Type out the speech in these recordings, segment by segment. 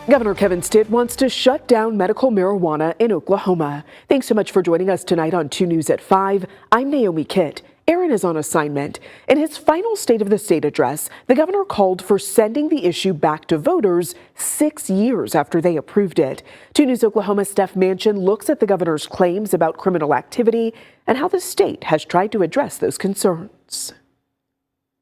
Governor Kevin Stitt wants to shut down medical marijuana in Oklahoma. Thanks so much for joining us tonight on 2 News at 5. I'm Naomi Kitt. Aaron is on assignment. In his final State of the State address, the governor called for sending the issue back to voters 6 years after they approved it. 2 News Oklahoma's Steph Manchin looks at the governor's claims about criminal activity and how the state has tried to address those concerns.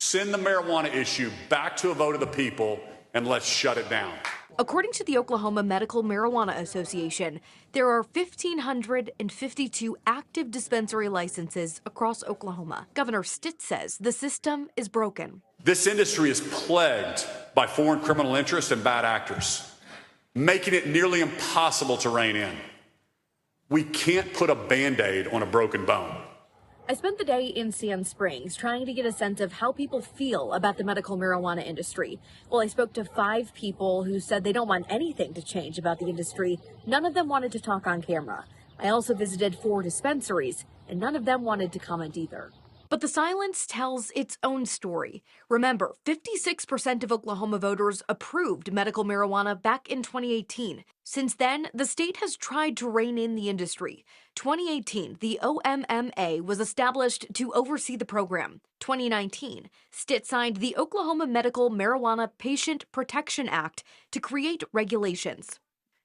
Send the marijuana issue back to a vote of the people and let's shut it down. According to the Oklahoma Medical Marijuana Association, there are 1,552 active dispensary licenses across Oklahoma. Governor Stitt says the system is broken. This industry is plagued by foreign criminal interests and bad actors, making it nearly impossible to rein in. We can't put a Band-Aid on a broken bone. I spent the day in Sand Springs trying to get a sense of how people feel about the medical marijuana industry. Well, I spoke to 5 people who said they don't want anything to change about the industry. None of them wanted to talk on camera. I also visited 4 dispensaries, and none of them wanted to comment either. But the silence tells its own story. Remember, 56% of Oklahoma voters approved medical marijuana back in 2018. Since then, the state has tried to rein in the industry. 2018, the OMMA was established to oversee the program. 2019, Stitt signed the Oklahoma Medical Marijuana Patient Protection Act to create regulations.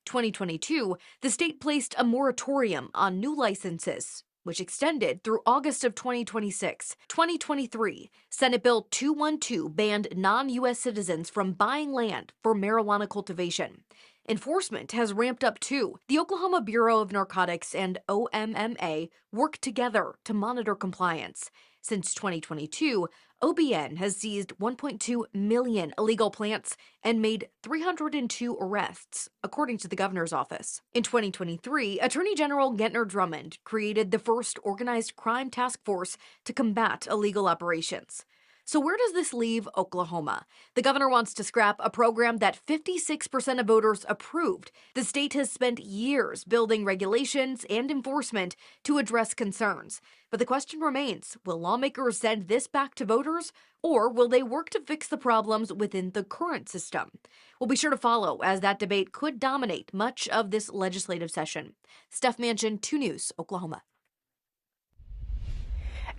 2022, the state placed a moratorium on new licenses, which extended through August of 2026. 2023, Senate Bill 212 banned non-U.S. citizens from buying land for marijuana cultivation. Enforcement has ramped up too. The Oklahoma Bureau of Narcotics and OMMA work together to monitor compliance. Since 2022, OBN has seized 1.2 million illegal plants and made 302 arrests, according to the governor's office. In 2023, Attorney General Gentner Drummond created the first organized crime task force to combat illegal operations. So where does this leave Oklahoma? The governor wants to scrap a program that 56% of voters approved. The state has spent years building regulations and enforcement to address concerns. But the question remains, will lawmakers send this back to voters, or will they work to fix the problems within the current system? We'll be sure to follow, as that debate could dominate much of this legislative session. Steph Manchin, 2 News, Oklahoma.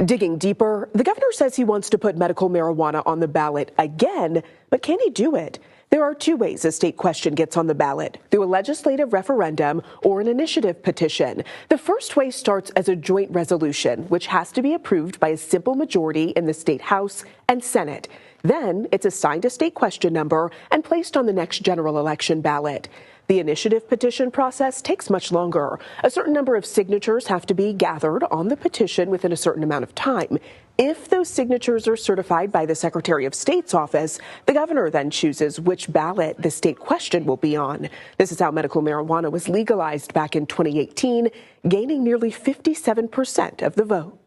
Digging deeper, the governor says he wants to put medical marijuana on the ballot again, but can he do it? There are 2 ways a state question gets on the ballot, through a legislative referendum or an initiative petition. The first way starts as a joint resolution, which has to be approved by a simple majority in the state House and Senate. Then it's assigned a state question number and placed on the next general election ballot. The initiative petition process takes much longer. A certain number of signatures have to be gathered on the petition within a certain amount of time. If those signatures are certified by the Secretary of State's office, the governor then chooses which ballot the state question will be on. This is how medical marijuana was legalized back in 2018, gaining nearly 57% of the vote.